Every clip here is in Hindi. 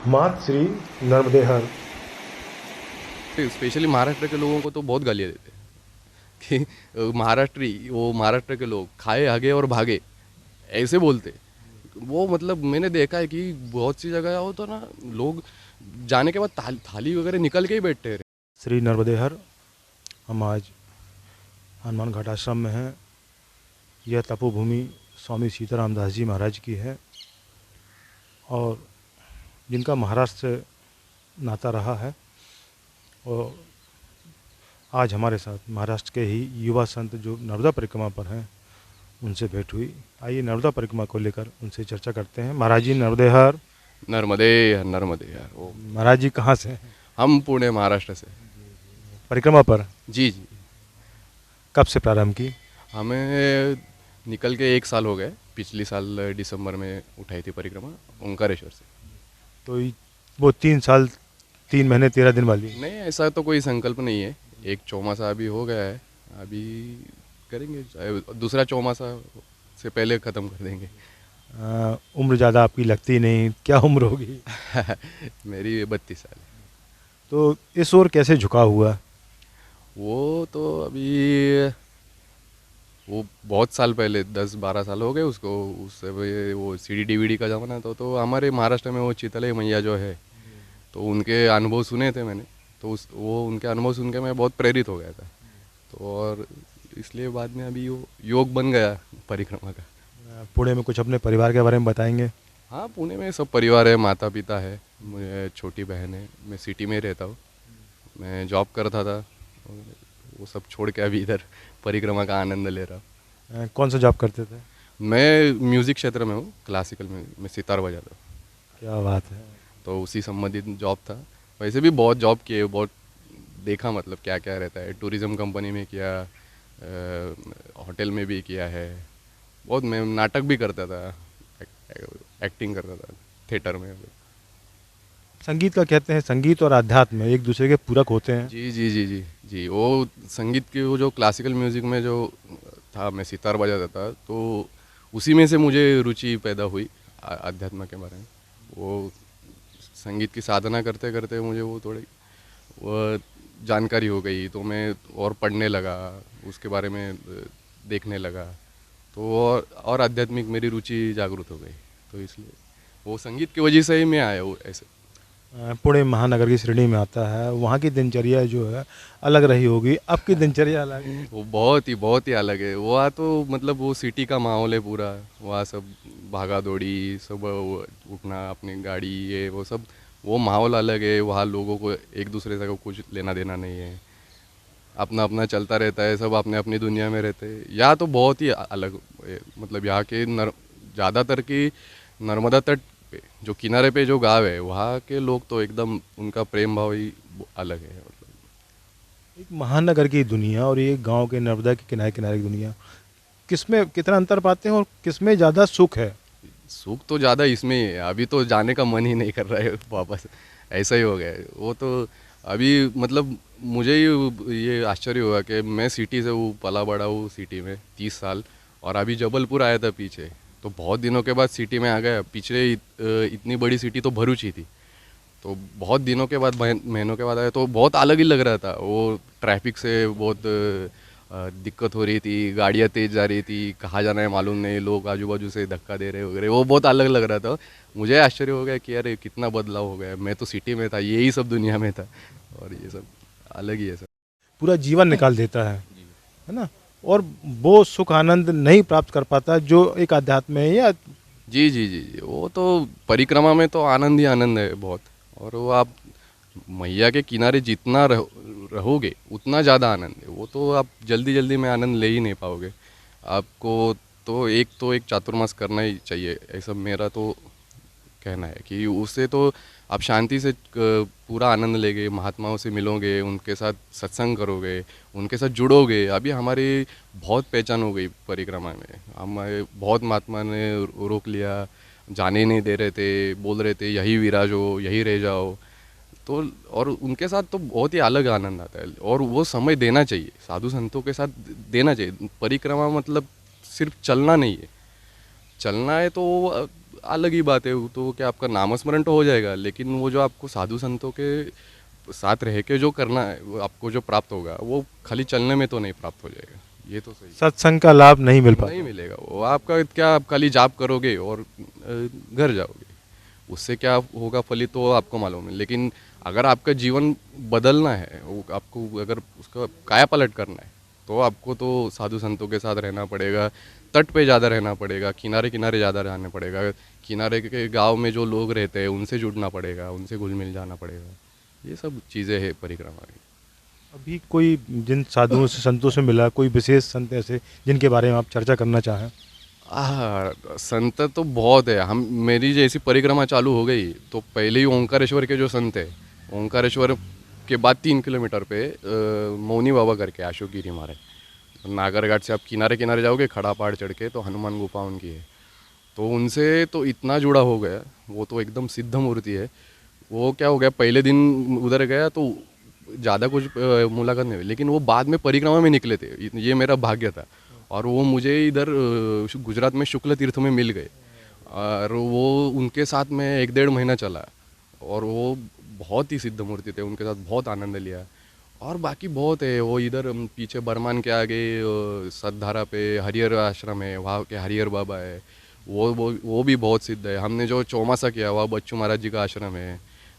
मात श्री नर्मदेहर। स्पेशली महाराष्ट्र के लोगों को तो बहुत गालियाँ देते हैं कि महाराष्ट्री, वो महाराष्ट्र के लोग खाए हगे और भागे, ऐसे बोलते। वो मतलब मैंने देखा है कि बहुत सी जगह हो तो ना, लोग जाने के बाद थाली वगैरह निकल के ही बैठते हैं। श्री नर्मदेहर। हम आज हनुमान घाट आश्रम में हैं। यह तपोभूमि स्वामी सीताराम दास जी महाराज की है और जिनका महाराष्ट्र से नाता रहा है। और आज हमारे साथ महाराष्ट्र के ही युवा संत जो नर्मदा परिक्रमा पर हैं उनसे भेंट हुई। आइए नर्मदा परिक्रमा को लेकर उनसे चर्चा करते हैं। महाराज जी नर्मदेहर। नर्मदे नर्मदे यार वो। महाराज जी कहाँ से हैं? हम पुणे महाराष्ट्र से। परिक्रमा पर जी जी। कब से प्रारंभ की? हमें निकल के 1 साल हो गए। पिछली साल दिसंबर में उठाई थी परिक्रमा ओंकारेश्वर से। तो वो 3 साल 3 महीने 13 दिन वाली? नहीं, ऐसा तो कोई संकल्प नहीं है। एक चौमासा अभी हो गया है, अभी करेंगे। दूसरा चौमासा से पहले ख़त्म कर देंगे। उम्र ज़्यादा आपकी लगती नहीं, क्या उम्र होगी? मेरी 32 साल है। तो इस ओर कैसे झुका हुआ? वो तो अभी, वो बहुत साल पहले 10-12 साल हो गए उसको। उससे वो सीडी डीवीडी का ज़माना था। तो हमारे महाराष्ट्र में वो चितले मैया जो है, तो उनके अनुभव सुने थे मैंने। तो वो उनके अनुभव सुन के मैं बहुत प्रेरित हो गया था। तो और इसलिए बाद में अभी वो योग बन गया परिक्रमा का। पुणे में कुछ अपने परिवार के बारे में बताएंगे? हाँ, पुणे में सब परिवार है, माता पिता है, मुझे छोटी बहन है। मैं सिटी में ही रहता हूँ। मैं जॉब करता था और वो सब छोड़ के अभी इधर परिक्रमा का आनंद ले रहा हूँ। कौन सा जॉब करते थे? मैं म्यूज़िक क्षेत्र में हूँ, क्लासिकल में मैं सितार बजाता हूँ। क्या बात है। तो उसी संबंधित जॉब था। वैसे भी बहुत जॉब किए, बहुत देखा, मतलब क्या क्या रहता है। टूरिज़्म कंपनी में किया, होटल में भी किया है बहुत। मैं नाटक भी करता था, एक्टिंग करता था थिएटर में। संगीत का कहते हैं संगीत और अध्यात्म एक दूसरे के पूरक होते हैं। जी जी जी जी जी। वो संगीत की, वो जो क्लासिकल म्यूज़िक में जो था, मैं सितार बजाता था, तो उसी में से मुझे रुचि पैदा हुई अध्यात्म के बारे में। वो संगीत की साधना करते करते मुझे वो थोड़ी वो जानकारी हो गई, तो मैं और पढ़ने लगा, उसके बारे में देखने लगा। तो और आध्यात्मिक मेरी रुचि जागृत हो गई। तो इसलिए वो संगीत की वजह से ही मैं आया वो ऐसे। पुणे महानगर की श्रेणी में आता है। वहाँ की दिनचर्या जो है अलग रही होगी, अब की दिनचर्या अलग है। वो बहुत ही अलग है। वहाँ तो मतलब वो सिटी का माहौल है पूरा। वहाँ सब भागा दौड़ी, सब उठना, अपनी गाड़ी, ये वो सब, वो माहौल अलग है। वहाँ लोगों को एक दूसरे से कुछ लेना देना नहीं है, अपना अपना चलता रहता है, सब अपने अपनी दुनिया में रहते हैं। यहाँ तो बहुत ही अलग है। मतलब यहाँ के ज़्यादातर की नर्मदा तट पे जो किनारे पे जो गांव है, वहाँ के लोग तो एकदम, उनका प्रेम भाव ही अलग है। मतलब एक महानगर की दुनिया और एक गांव के नर्मदा के किनारे किनारे की दुनिया, किसमें कितना अंतर पाते हैं और किसमें ज़्यादा सुख है? सुख तो ज़्यादा इसमें ही है। अभी तो जाने का मन ही नहीं कर रहा है वापस, ऐसा ही हो गया है वो तो। अभी मतलब मुझे ही ये आश्चर्य हुआ कि मैं सिटी से हूँ, पला बड़ा हूँ सिटी में 30 साल, और अभी जबलपुर आया था पीछे, तो बहुत दिनों के बाद सिटी में आ गया। पिछले इतनी बड़ी सिटी तो भरूच ही थी। तो बहुत दिनों के बाद, महीनों के बाद आया, तो बहुत अलग ही लग रहा था। वो ट्रैफिक से बहुत दिक्कत हो रही थी, गाड़ियाँ तेज़ जा रही थी, कहाँ जाना है मालूम नहीं, लोग आजू बाजू से धक्का दे रहे वगैरह, वो बहुत अलग लग रहा था। मुझे आश्चर्य हो गया कि यार ये कितना बदलाव हो गया। मैं तो सिटी में था, यही सब दुनिया में था, और ये सब अलग ही है सब। पूरा जीवन निकाल देता है ना? और वो सुख आनंद नहीं प्राप्त कर पाता जो एक अध्यात्म में है या। जी जी जी जी। वो तो परिक्रमा में तो आनंद ही आनंद है बहुत। और वो आप मैया के किनारे जितना रहोगे उतना ज़्यादा आनंद है। वो तो आप जल्दी जल्दी में आनंद ले ही नहीं पाओगे। आपको तो एक चातुर्मास करना ही चाहिए, ऐसा मेरा तो कहना है। कि उससे तो आप शांति से पूरा आनंद लेंगे, महात्माओं से मिलोगे, उनके साथ सत्संग करोगे, उनके साथ जुड़ोगे। अभी हमारी बहुत पहचान हो गई परिक्रमा में। हमारे बहुत महात्मा ने रोक लिया, जाने नहीं दे रहे थे, बोल रहे थे यही विराजो, यही रह जाओ। तो और उनके साथ तो बहुत ही अलग आनंद आता है, और वो समय देना चाहिए, साधु संतों के साथ देना चाहिए। परिक्रमा मतलब सिर्फ चलना नहीं है। चलना है तो अलग ही बात है, वो तो क्या आपका नामस्मरण तो हो जाएगा, लेकिन वो जो आपको साधु संतों के साथ रह के जो करना है, वो आपको जो प्राप्त होगा, वो खाली चलने में तो नहीं प्राप्त हो जाएगा। ये तो सही सत्संग का लाभ नहीं मिल नहीं पाता। मिलेगा। वो आपका क्या, आप खाली जाप करोगे और घर जाओगे, उससे क्या होगा फलित तो आपको मालूम है। लेकिन अगर आपका जीवन बदलना है, वो आपको अगर उसका काया पलट करना है, तो आपको तो साधु संतों के साथ रहना पड़ेगा, तट पे ज़्यादा रहना पड़ेगा, किनारे किनारे ज़्यादा रहना पड़ेगा, किनारे के गांव में जो लोग रहते हैं उनसे जुड़ना पड़ेगा, उनसे घुल मिल जाना पड़ेगा। ये सब चीज़ें हैं परिक्रमा की। अभी कोई जिन साधुओं से संतों से मिला, कोई विशेष संत ऐसे जिनके बारे में आप चर्चा करना चाहें? संत तो बहुत है। हम मेरी जैसी परिक्रमा चालू हो गई तो पहले ही ओंकारेश्वर के जो संत है, ओंकारेश्वर के बाद 3 किलोमीटर पे मौनी बाबा करके अशोक गिरी महाराज, नागरघाट से आप किनारे किनारे जाओगे, खड़ा पहाड़ चढ़ के तो हनुमान गुफा उनकी है। तो उनसे तो इतना जुड़ा हो गया, वो तो एकदम सिद्ध मूर्ति है। वो क्या हो गया, पहले दिन उधर गया तो ज़्यादा कुछ मुलाकात नहीं हुई, लेकिन वो बाद में परिक्रमा में निकले थे, ये मेरा भाग्य था। और वो मुझे इधर गुजरात में शुक्ल तीर्थ में मिल गए, और वो उनके साथ में 1 डेढ़ महीना चला, और वो बहुत ही सिद्ध मूर्ति थे, उनके साथ बहुत आनंद लिया। और बाकी बहुत है, वो इधर पीछे बरमान के आगे सतधारा पे हरिहर आश्रम है, वहाँ के हरिहर बाबा है, वो भी बहुत सिद्ध है। हमने जो चौमासा किया वहाँ बच्चू महाराज जी का आश्रम है,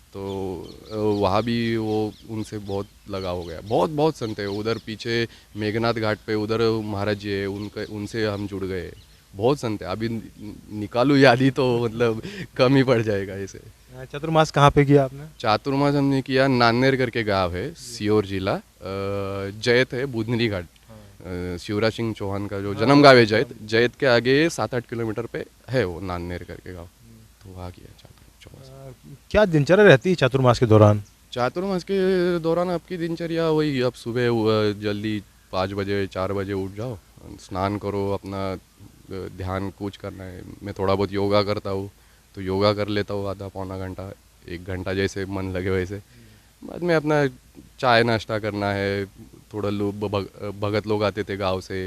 तो वहाँ भी वो उनसे बहुत लगाव हो गया। बहुत बहुत संत है उधर पीछे मेघनाथ घाट पे, उधर महाराज जी है, उनके उनसे हम जुड़ गए। बहुत संत है, अभी निकालूँ यादी तो मतलब कम ही पड़ जाएगा ऐसे। चतुर्मास कहाँ पे किया आपने? चातुर्मास हमने किया नान्नेर करके गांव है, सीहोर जिला, जैत है, बुधनी घाट, शिवराज सिंह चौहान का जो जन्म गांव है जैत, जैत के आगे 7-8 किलोमीटर पे है वो नान्नेर करके गांव। तो वहाँ किया चातुर्मास। क्या दिनचर्या रहती है चातुर्मास के दौरान? चातुर्मास के दौरान आपकी दिनचर्या वही, अब सुबह जल्दी 5 बजे 4 बजे उठ जाओ, स्नान करो, अपना ध्यान कुछ करना है, मैं थोड़ा बहुत योगा करता हूँ तो योगा कर लेता हूँ, आधा पौना घंटा 1 घंटा जैसे मन लगे वैसे। बाद में अपना चाय नाश्ता करना है, थोड़ा लोग भगत लोग आते थे गांव से,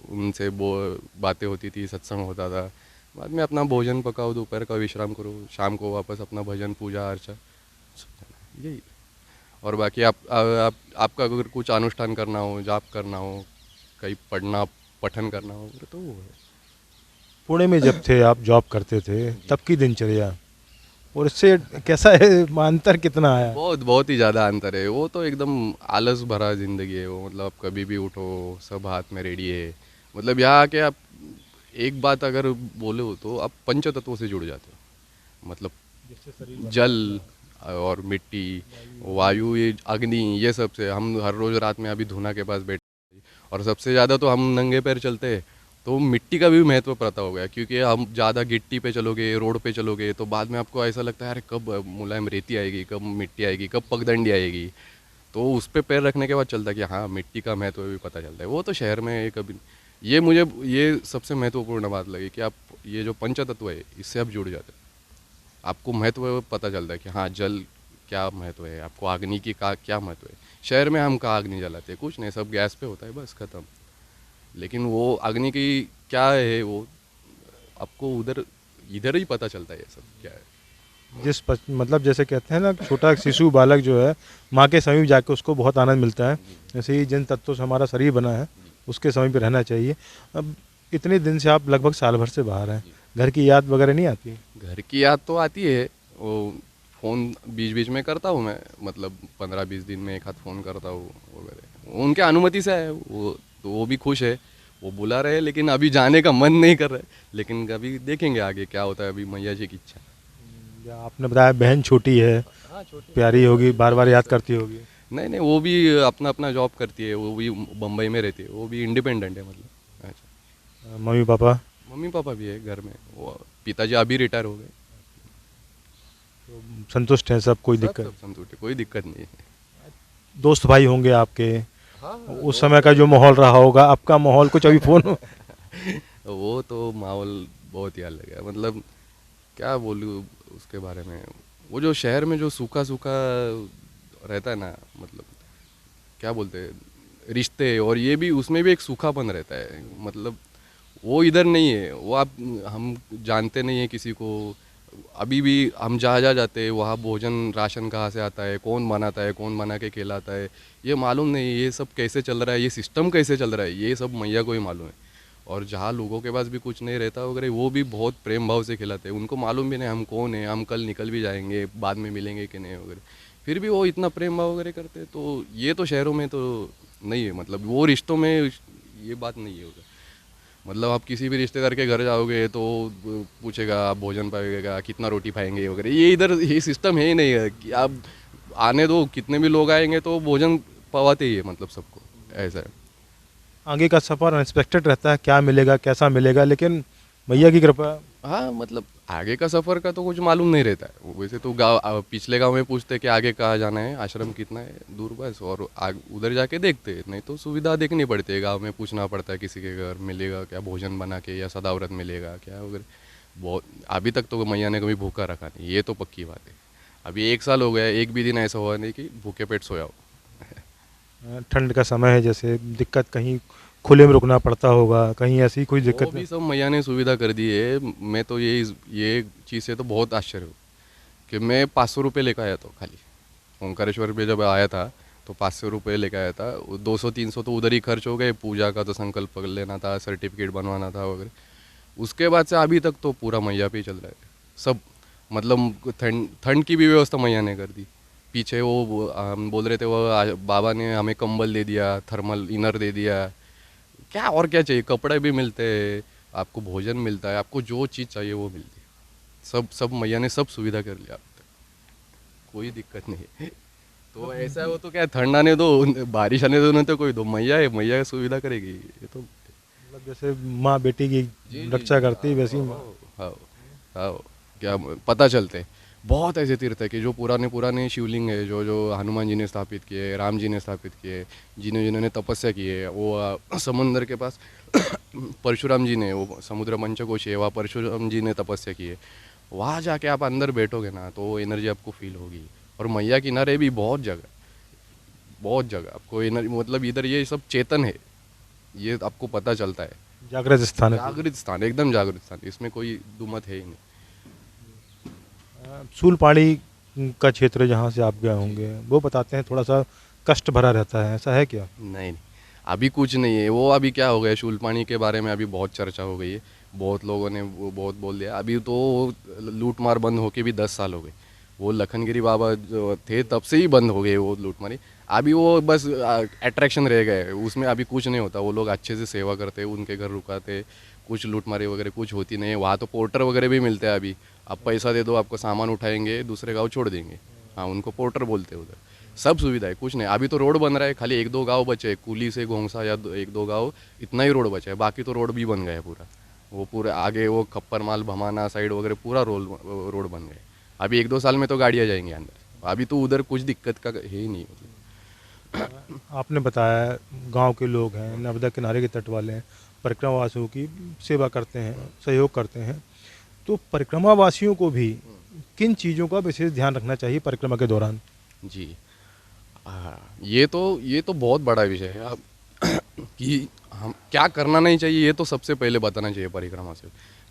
उनसे बातें होती थी, सत्संग होता था। बाद में अपना भोजन पकाओ, दोपहर का विश्राम करो, शाम को वापस अपना भजन पूजा अर्चा, यही। और बाकी आपका अगर कुछ अनुष्ठान करना हो, जाप करना हो, कहीं पढ़ना पठन करना हो तो वो है। पुणे में जब थे आप, जॉब करते थे, तब की दिनचर्या और इससे कैसा है, अंतर कितना आया? बहुत बहुत ही ज़्यादा अंतर है। वो तो एकदम आलस भरा ज़िंदगी है वो, मतलब आप कभी भी उठो, सब हाथ में रेडी है। मतलब यहाँ आके आप एक बात अगर बोले हो तो आप पंच तत्वों से जुड़ जाते हो, मतलब जल और मिट्टी, वायु, ये अग्नि, ये सब से हम हर रोज़ रात में अभी धुना के पास बैठे, और सबसे ज़्यादा तो हम नंगे पैर चलते हैं, तो मिट्टी का भी महत्व पता हो गया। क्योंकि हम ज़्यादा गिट्टी पे चलोगे, रोड पे चलोगे, तो बाद में आपको ऐसा लगता है अरे कब मुलायम रेती आएगी, कब मिट्टी आएगी, कब पगडंडी आएगी। तो उस पर पैर रखने के बाद चलता है कि हाँ मिट्टी का महत्व भी पता चलता है। वो तो शहर में कभी, ये मुझे ये सबसे महत्वपूर्ण बात लगी कि आप ये जो पंच तत्व है इससे आप जुड़ जाते हो, आपको महत्व पता चलता है कि हाँ जल क्या महत्व है, आपको अग्नि की का क्या महत्व है। शहर में हम कहाँ अग्नि जलाते हैं, कुछ नहीं, सब गैस पे होता है बस खत्म। लेकिन वो अग्नि की क्या है, वो आपको उधर इधर ही पता चलता है ये सब क्या है। मतलब जैसे कहते हैं ना, छोटा शिशु बालक जो है माँ के समीप जाके उसको बहुत आनंद मिलता है, जैसे ही जिन तत्वों से हमारा शरीर बना है उसके समीप रहना चाहिए। अब इतने दिन से आप लगभग साल भर से बाहर हैं, घर की याद वगैरह नहीं आती? घर की याद तो आती है, वो फ़ोन बीच बीच में करता हूँ मैं, मतलब 15-20 दिन में एक हाथ फ़ोन करता हूँ वगैरह, उनके अनुमति से है वो, तो वो भी खुश है, वो बुला रहे हैं, लेकिन अभी जाने का मन नहीं कर रहा है। लेकिन कभी देखेंगे आगे क्या होता है, अभी मैया जी की इच्छा। या आपने बताया बहन छोटी है, हाँ छोटी प्यारी होगी, बार बार याद करती होगी? नहीं नहीं, वो भी अपना अपना जॉब करती है, वो भी बम्बई में रहती है, वो भी इंडिपेंडेंट है मतलब। अच्छा, मम्मी पापा? मम्मी पापा भी है घर में, वो पिताजी अभी रिटायर हो गए। तो संतुष्ट हैं सब, कोई सब दिक्कत? सब संतुष्ट है, कोई दिक्कत नहीं है। दोस्त भाई होंगे आपके, हाँ उस समय का जो माहौल रहा होगा, आपका माहौल कुछ अभी फोन? वो तो माहौल बहुत ही अलग है, मतलब क्या बोलूँ उसके बारे में। वो जो शहर में जो सूखा सूखा रहता है ना, मतलब क्या बोलते हैं, रिश्ते, और ये भी उसमें भी एक सूखापन रहता है, मतलब वो इधर नहीं है, वो आप हम जानते नहीं है किसी को। अभी भी हम जहाँ जहाँ जाते हैं वहाँ भोजन राशन कहाँ से आता है, कौन बनाता है, कौन बना के खिलाता है, ये मालूम नहीं। ये सब कैसे चल रहा है, ये सिस्टम कैसे चल रहा है, ये सब मैया को ही मालूम है। और जहाँ लोगों के पास भी कुछ नहीं रहता वगैरह, वो भी बहुत प्रेम भाव से खिलाते हैं। उनको मालूम भी नहीं हम कौन है, हम कल निकल भी जाएंगे, बाद में मिलेंगे कि नहीं वगैरह, फिर भी वो इतना प्रेम भाव वगैरह करते हैं। तो ये तो शहरों में तो नहीं है, मतलब वो रिश्तों में ये बात नहीं है उधर। मतलब आप किसी भी रिश्तेदार के घर जाओगे तो पूछेगा आप भोजन पाएगा, कितना रोटी खाएंगे वगैरह, ये इधर ये सिस्टम है ही नहीं है कि आप आने दो, कितने भी लोग आएंगे तो भोजन पवाते ही है, मतलब सबको ऐसा है। आगे का सफ़र अनएक्सपेक्टेड रहता है, क्या मिलेगा कैसा मिलेगा, लेकिन मैया की कृपा। हाँ, मतलब आगे का सफ़र का तो कुछ मालूम नहीं रहता है। वैसे तो पिछले गांव में पूछते हैं कि आगे कहाँ जाना है, आश्रम कितना है दूर, बस, और उधर जाके देखते हैं। नहीं तो सुविधा देखनी पड़ती है, गांव में पूछना पड़ता है किसी के घर मिलेगा क्या भोजन बना के, या सदाव्रत मिलेगा क्या वगैरह। बहुत अभी तक तो मैया ने कभी भूखा रखा नहीं, ये तो पक्की बात है। अभी 1 साल हो गया, एक भी दिन ऐसा हुआ नहीं कि भूखे पेट सोया हो। ठंड का समय है, जैसे दिक्कत कहीं खुले में रुकना पड़ता होगा, कहीं ऐसी कोई वो दिक्कत भी नहीं? सब मैया ने सुविधा कर दी है। मैं तो ये चीज़ से तो बहुत आश्चर्य हूँ कि मैं 500 रुपये लेकर आया था खाली ओंकारेश्वर पे जब आया था, तो 500 रुपये लेकर आया था। 200-300 तो उधर ही खर्च हो गए, पूजा का तो संकल्प कर लेना था, सर्टिफिकेट बनवाना था वगैरह। उसके बाद से अभी तक तो पूरा मैया पे ही चल रहा है सब। मतलब ठंड ठंड की भी व्यवस्था मैया ने कर दी। पीछे वो हम बोल रहे थे, वो बाबा ने हमें कंबल दे दिया, थर्मल इनर दे दिया, क्या और क्या चाहिए, कपड़े भी मिलते हैं, आपको भोजन मिलता है, आपको जो चीज़ चाहिए वो मिलती है। सब सब मैया ने सब सुविधा कर लिया अब तक, कोई दिक्कत नहीं है। तो ऐसा है, वो तो क्या है, ठंड आने दो, बारिश आने दो, नहीं तो कोई दो, मैया है, मैया सुविधा करेगी ये तो। मतलब जैसे माँ बेटी की जी जी रक्षा जी, करती है, हाँ वैसी हाँ हाँ हाँ। क्या पता चलते हैं, बहुत ऐसे तीर्थ है कि जो पुराने पुराने शिवलिंग है, जो जो हनुमान जी ने स्थापित किए, राम जी ने स्थापित किए, जिन्होंने तपस्या की है, वो समुंदर के पास परशुराम जी ने, वो समुद्र पंचकोशी है, वहाँ परशुराम जी ने तपस्या की है। वहाँ जाके आप अंदर बैठोगे ना तो वो एनर्जी आपको फील होगी। और मैया किनारे भी बहुत जगह आपको एनर्जी, मतलब इधर ये सब चेतन है, ये आपको पता चलता है। जागृत स्थान है। जागृत स्थान, एकदम जागृत स्थान, इसमें कोई दुमत है ही नहीं। सूलपाड़ी का क्षेत्र जहाँ से आप गए होंगे, वो बताते हैं थोड़ा सा कष्ट भरा रहता है, ऐसा है क्या? नहीं, अभी कुछ नहीं है। वो अभी क्या हो गया, शूलपाणी के बारे में अभी बहुत चर्चा हो गई है, बहुत लोगों ने वो बहुत बोल दिया। अभी तो लूट मार बंद होके भी 10 साल हो गए। वो लखनगिरी बाबा जो थे तब से ही बंद हो गए वो लूटमारी। अभी वो बस अट्रैक्शन रह गए, उसमें अभी कुछ नहीं होता। वो लोग अच्छे से सेवा करते, उनके घर रुकाते, कुछ लूटमारी वगैरह कुछ होती नहीं है। वहाँ तो पोर्टर वगैरह भी मिलते हैं अभी, आप पैसा दे दो, आपको सामान उठाएंगे, दूसरे गाँव छोड़ देंगे। हाँ, उनको पोर्टर बोलते हैं उधर। सब सुविधा है, कुछ नहीं। अभी तो रोड बन रहा है, खाली 1-2 गांव बचे हैं, कुली से घोंसा या 1-2 गांव, इतना ही रोड बचा है। बाकी तो रोड भी बन गया है पूरा। वो पूरे आगे वो खप्पर माल भमाना साइड वगैरह पूरा रोड बन गया है। अभी 1-2 साल में तो गाड़ियाँ जाएंगी अंदर। अभी तो उधर कुछ दिक्कत का है ही नहीं मतलब। आपने बताया गांव के लोग हैं, नर्मदा किनारे के तट वाले हैं, परिक्रमा वासियों की सेवा करते हैं, सहयोग करते हैं। तो परिक्रमा वासियों को भी किन चीज़ों का विशेष ध्यान रखना चाहिए परिक्रमा के दौरान? जी हाँ, ये तो बहुत बड़ा विषय है। अब कि हम क्या करना नहीं चाहिए, ये तो सबसे पहले बताना चाहिए परिक्रमा से।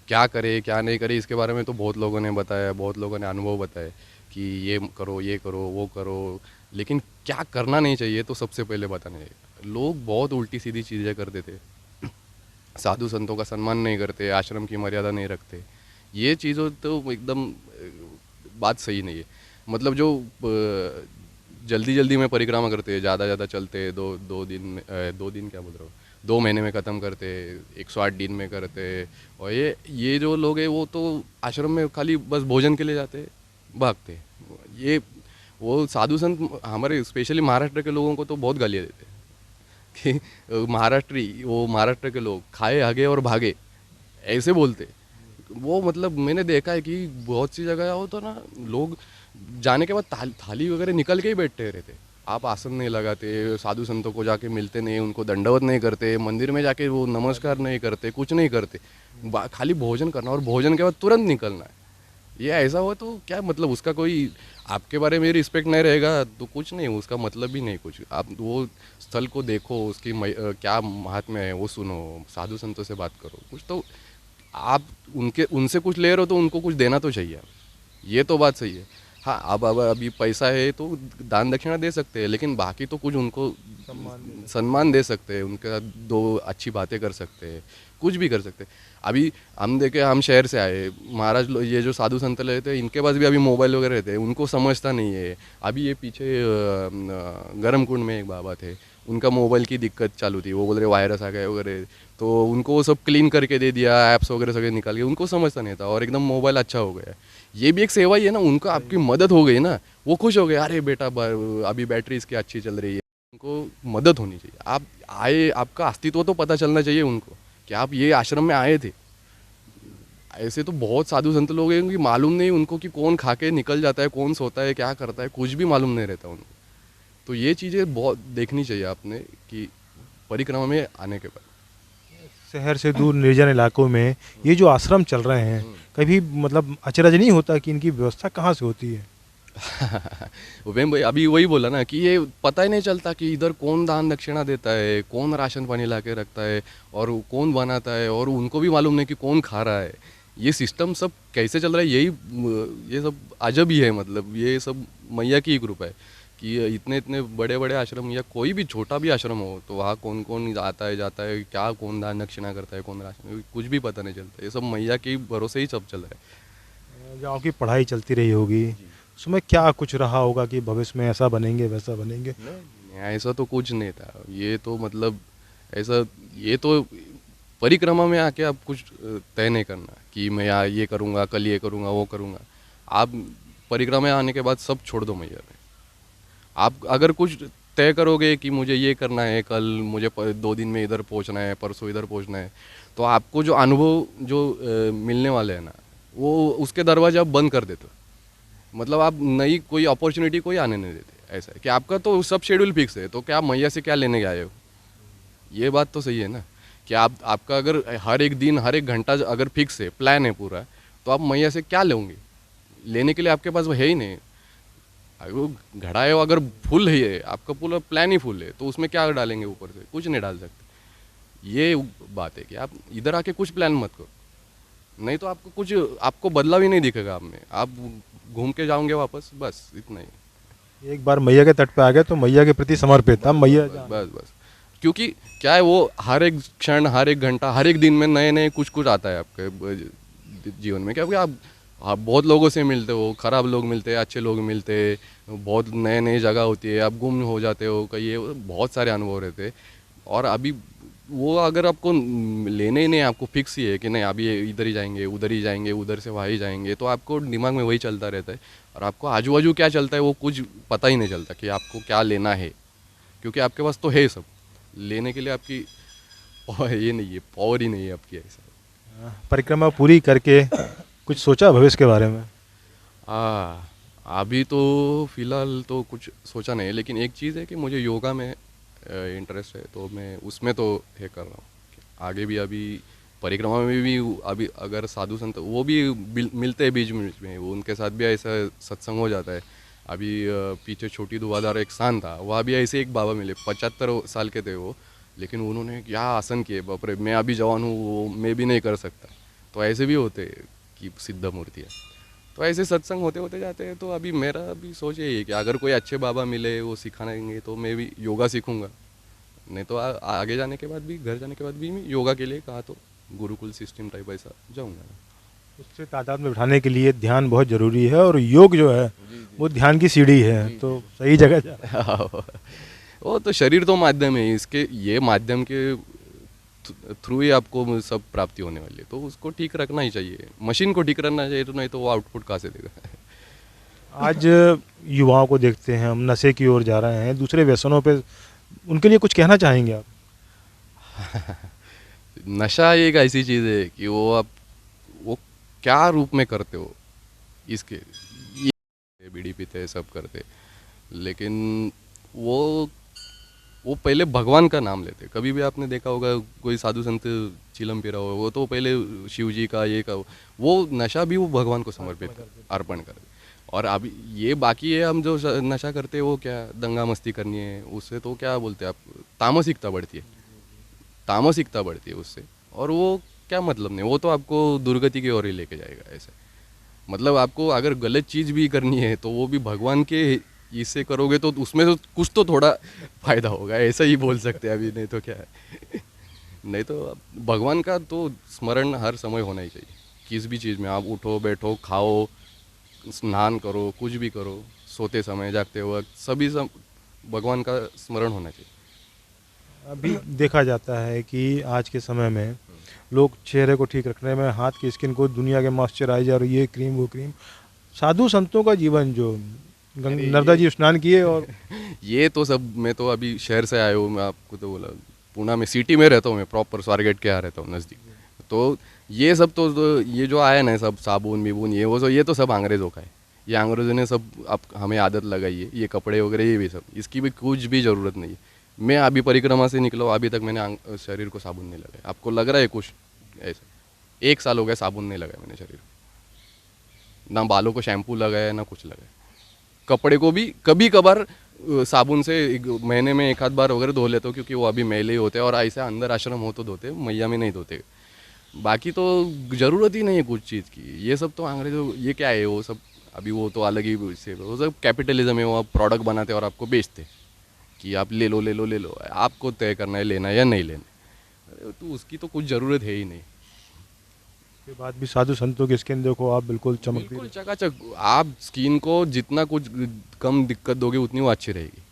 क्या करे क्या नहीं करे इसके बारे में तो बहुत लोगों ने बताया, बहुत लोगों ने अनुभव बताए कि ये करो वो करो, लेकिन क्या करना नहीं चाहिए तो सबसे पहले बताना चाहिए। लोग बहुत उल्टी सीधी चीज़ें करते थे, साधु संतों का सम्मान नहीं करते, आश्रम की मर्यादा नहीं रखते। ये चीज़ों तो एकदम बात सही नहीं है। मतलब जो जल्दी जल्दी में परिक्रमा करते हैं, ज़्यादा चलते हैं, 2 दिन क्या बोल रहा हूँ, 2 महीने में ख़त्म करते, 108 दिन में करते। और ये जो लोग हैं वो तो आश्रम में खाली बस भोजन के लिए जाते, भागते। ये वो साधु संत हमारे स्पेशली महाराष्ट्र के लोगों को तो बहुत गालियाँ देते कि महाराष्ट्र के लोग खाए हगे और भागे, ऐसे बोलते। वो मतलब मैंने देखा है कि बहुत सी जगह हो तो ना, लोग जाने के बाद थाली वगैरह निकल के ही बैठते रहते। आप आसन नहीं लगाते, साधु संतों को जाके मिलते नहीं, उनको दंडवत नहीं करते, मंदिर में जाके वो नमस्कार नहीं करते, कुछ नहीं करते। खाली भोजन करना और भोजन के बाद तुरंत निकलना है। ये ऐसा हो तो क्या मतलब, उसका कोई आपके बारे में रिस्पेक्ट नहीं रहेगा तो कुछ नहीं, उसका मतलब भी नहीं कुछ। आप वो स्थल को देखो, उसकी क्या महात्म्य है वो सुनो, साधु संतों से बात करो कुछ तो। आप उनके उनसे कुछ ले रहे हो तो उनको कुछ देना तो चाहिए। ये तो बात सही है। हाँ, अब अभी पैसा है तो दान दक्षिणा दे सकते हैं, लेकिन बाकी तो कुछ उनको सम्मान दे सकते सम्मान दे सकते हैं, उनके साथ दो अच्छी बातें कर सकते हैं, कुछ भी कर सकते हैं। अभी हम देखे, हम शहर से आए, महाराज ये जो साधु संत रहते हैं इनके पास भी अभी मोबाइल वगैरह रहते हैं, उनको समझता नहीं है। अभी ये पीछे गर्म कुंड में एक बाबा थे, उनका मोबाइल की दिक्कत चालू थी, वो बोल रहे वायरस आ गया वगैरह, तो उनको वो सब क्लीन करके दे दिया, ऐप्स वगैरह सगळे निकाल के, उनको समझता नहीं था और एकदम मोबाइल अच्छा हो गया। ये भी एक सेवा ही है ना, उनका आपकी मदद हो गई ना, वो खुश हो गए, अरे बेटा अभी बैटरी इसकी अच्छी चल रही है। उनको मदद होनी चाहिए। आप आए, आपका अस्तित्व तो पता चलना चाहिए उनको कि आप ये आश्रम में आए थे। ऐसे तो बहुत साधु संत लोग हैं कि मालूम नहीं उनको कि कौन खा के निकल जाता है, कौन सोता है, क्या करता है, कुछ भी मालूम नहीं रहता उनको। तो ये चीज़ें बहुत देखनी चाहिए आपने कि परिक्रमा में आने के बाद। शहर से दूर निर्जन इलाकों में ये जो आश्रम चल रहे हैं, कभी मतलब अचरज नहीं होता कि इनकी व्यवस्था कहाँ से होती है? उपेम भाई अभी वही बोला ना कि ये पता ही नहीं चलता कि इधर कौन दान दक्षिणा देता है, कौन राशन पानी ला के रखता है और कौन बनाता है, और उनको भी मालूम नहीं कि कौन खा रहा है। ये सिस्टम सब कैसे चल रहा है, ये सब अजब ही है। मतलब ये सब मैया की ही कृपा है कि इतने इतने बड़े बड़े आश्रम या कोई भी छोटा भी आश्रम हो तो वहाँ कौन कौन आता है जाता है, क्या कौन दान दक्षिणा करता है, कौन राशन, कुछ भी पता नहीं चलता। ये सब मैया के भरोसे ही सब चल रहा है। गाँव की पढ़ाई चलती रही होगी, उसमें क्या कुछ रहा होगा कि भविष्य में ऐसा बनेंगे वैसा बनेंगे? नहीं, ऐसा तो कुछ नहीं था। ये तो मतलब ऐसा, ये तो परिक्रमा में आके आप कुछ तय नहीं करना कि मैं ये करूँगा, कल ये करूँगा, वो करूँगा। आप परिक्रमा में आने के बाद सब छोड़ दो मैया में। आप अगर कुछ तय करोगे कि मुझे ये करना है, कल मुझे 2 दिन में इधर पहुंचना है, परसों इधर पहुंचना है, तो आपको जो अनुभव जो मिलने वाले हैं ना, वो उसके दरवाजे आप बंद कर देते हो। मतलब आप नई कोई अपॉर्चुनिटी कोई आने नहीं देते। ऐसा है कि आपका तो सब शेड्यूल फिक्स है, तो क्या मैया से क्या लेने आए हो? ये बात तो सही है ना कि आप आपका अगर हर एक दिन हर एक घंटा अगर फिक्स है, प्लान है पूरा, तो आप मैया से क्या लोगे? लेने के लिए आपके पास वो है ही नहीं। अगर वो घड़ा है, वो अगर फुल है, आपका पूरा प्लान ही फुल है, तो उसमें क्या डालेंगे ऊपर से? कुछ नहीं डाल सकते। ये बात है कि आप इधर आके कुछ प्लान मत करो, नहीं तो आपको कुछ आपको बदलाव ही नहीं दिखेगा आप में। आप घूम के जाओगे वापस, बस इतना ही। एक बार मैया के तट पे आ गए तो मैया के प्रति समर्पित, हम मैया बस बस बस। क्योंकि क्या है, वो हर एक क्षण, हर एक घंटा, हर एक दिन में नए नए कुछ कुछ आता है आपके जीवन में। क्योंकि आप बहुत लोगों से मिलते हो, खराब लोग मिलते हैं, अच्छे लोग मिलते हैं, बहुत नए नई जगह होती है, आप गुम हो जाते हो कहीं, ये बहुत सारे अनुभव रहते हैं। और अभी वो अगर आपको लेने ही नहीं, आपको फिक्स ही है कि नहीं अभी इधर ही जाएंगे, उधर ही जाएंगे, उधर से वहाँ ही जाएंगे, तो आपको दिमाग में वही चलता रहता है और आपको आजू बाजू क्या चलता है वो कुछ पता ही नहीं चलता कि आपको क्या लेना है। क्योंकि आपके पास तो है सब लेने के लिए, आपकी ये नहीं है, पावर ही नहीं है आपकी। ऐसा परिक्रमा पूरी करके कुछ सोचा भविष्य के बारे में? अभी तो फिलहाल तो कुछ सोचा नहीं है, लेकिन एक चीज़ है कि मुझे योगा में इंटरेस्ट है, तो मैं उसमें तो ये कर रहा हूँ। आगे भी अभी परिक्रमा में भी अभी अगर साधु संत वो भी मिलते हैं बीच में, वो उनके साथ भी ऐसा सत्संग हो जाता है। अभी पीछे छोटी दुआदार एक स्थान था, वहाँ भी ऐसे एक बाबा मिले, 75 साल के थे वो, लेकिन उन्होंने क्या आसन किए, बाप रे, मैं अभी जवान हूँ, वो मैं भी नहीं कर सकता। तो ऐसे भी होते हैं कि सिद्ध मूर्ति है। तो ऐसे सत्संग होते होते जाते हैं। तो अभी मेरा भी सोच यही है कि अगर कोई अच्छे बाबा मिले, वो सिखाएंगे, तो मैं भी योगा सीखूंगा। नहीं तो आगे जाने के बाद भी, घर जाने के बाद भी मैं योगा के लिए कहा तो गुरुकुल सिस्टम टाइप ऐसा जाऊंगा। उससे तादाद में बिठाने के लिए ध्यान बहुत ज़रूरी है, और योग जो है वो ध्यान की सीढ़ी है, तो सही जगह जा रहे हैं। वो तो शरीर तो माध्यम है, इसके ये माध्यम के थ्रू ही आपको सब प्राप्ति होने वाली है, तो उसको ठीक रखना ही चाहिए। मशीन को ठीक रखना चाहिए, तो नहीं तो वो आउटपुट कहाँ से देगा? आज युवाओं को देखते हैं हम नशे की ओर जा रहे हैं, दूसरे व्यसनों पे, उनके लिए कुछ कहना चाहेंगे आप? नशा एक ऐसी चीज़ है कि वो क्या रूप में करते हो इसके, ये बीड़ी पीते सब करते, लेकिन वो वो पहले भगवान का नाम लेते। कभी भी आपने देखा होगा कोई साधु संत चिलम पी रहा हो, वो तो पहले शिव जी का ये का वो नशा भी वो भगवान को समर्पित अर्पण कर। और अभी ये बाकी है, हम जो नशा करते हैं वो क्या दंगा मस्ती करनी है, उससे तो क्या बोलते हैं आप, तामसिकता बढ़ती है, तामसिकता बढ़ती है उससे। और वो क्या मतलब नहीं, वो तो आपको दुर्गति की ओर ही लेके जाएगा ऐसे। मतलब आपको अगर गलत चीज़ भी करनी है तो वो भी भगवान के इससे करोगे तो उसमें तो कुछ तो थोड़ा फायदा होगा, ऐसा ही बोल सकते हैं अभी, नहीं तो क्या है। नहीं तो भगवान का तो स्मरण हर समय होना ही चाहिए। किस भी चीज़ में आप उठो बैठो खाओ स्नान करो कुछ भी करो, सोते समय जागते वक्त सभी सब भगवान का स्मरण होना चाहिए। अभी देखा जाता है कि आज के समय में लोग चेहरे को ठीक रखने में हाथ की स्किन को दुनिया के मॉइस्चराइजर, ये क्रीम वो क्रीम, साधु संतों का जीवन जो अरे नर्मदा जी स्नान किए और ये तो सब, मैं तो अभी शहर से आया हूँ, मैं आपको तो बोला पूना में सिटी में रहता हूँ, मैं प्रॉपर स्वारगेट के यहाँ रहता हूँ नज़दीक। तो ये सब तो ये जो आया ना सब साबुन विबुन ये तो सब अंग्रेज़ों का है। ये अंग्रेज़ों ने सब आप हमें आदत लगाई है, ये कपड़े वगैरह ये भी सब, इसकी भी कुछ भी ज़रूरत नहीं है। मैं अभी परिक्रमा से निकला हूँ, अभी तक मैंने शरीर को साबुन नहीं लगाया। आपको लग रहा है कुछ ऐसा? 1 साल हो गया साबुन नहीं लगाया मैंने शरीर को, ना बालों को शैम्पू लगाया ना कुछ लगाया। कपड़े को भी कभी कभार साबुन से महीने में 1 आध बार वगैरह धो लेता हूँ, क्योंकि वो अभी मैले ही होते हैं और ऐसे अंदर आश्रम हो तो धोते, मैया में नहीं धोते। बाकी तो ज़रूरत ही नहीं है कुछ चीज़ की। ये सब तो अंग्रेजों, ये क्या है वो सब, अभी वो तो अलग ही से, वो सब कैपिटलिज्म है। वो आप प्रोडक्ट बनाते और आपको बेचते कि आप ले लो ले लो ले लो, आपको तय करना है लेना है या नहीं लेना। तो उसकी तो कुछ ज़रूरत है ही नहीं। के बाद भी साधु संतों की स्किन देखो आप बिल्कुल चमकती बिल्कुल चकाचक। आप स्किन को जितना कुछ कम दिक्कत दोगे उतनी वो अच्छी रहेगी।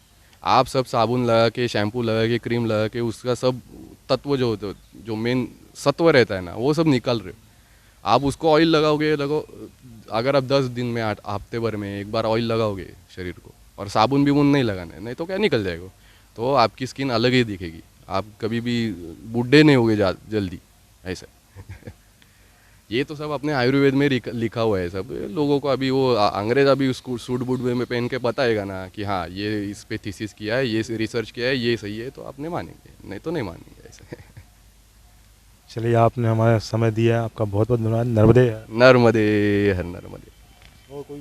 आप सब साबुन लगा के शैम्पू लगा के क्रीम लगा के उसका सब तत्व जो होते, जो मेन सत्व रहता है ना, वो सब निकाल रहे हो। आप उसको ऑयल लगाओगे अगर आप 10 दिन में हफ्ते भर में 1 बार ऑयल लगाओगे शरीर को, और साबुन भी नहीं लगाना है, नहीं तो क्या निकल जाएगा। तो आपकी स्किन अलग ही दिखेगी, आप कभी भी बूढ़े नहीं होगे जल्दी ऐसा। ये तो सब अपने आयुर्वेद में लिखा हुआ है सब लोगों को। अभी वो अंग्रेज अभी उसको सूट बूट में पहन के बताएगा ना कि हाँ ये इस पे थीसिस किया है, ये रिसर्च किया है, ये सही है, तो आपने मानेंगे, नहीं तो नहीं मानेंगे ऐसे। चलिए, आपने हमारा समय दिया, आपका बहुत बहुत धन्यवाद। नर्मदे। नर्मदे हर नर्मदे। और कोई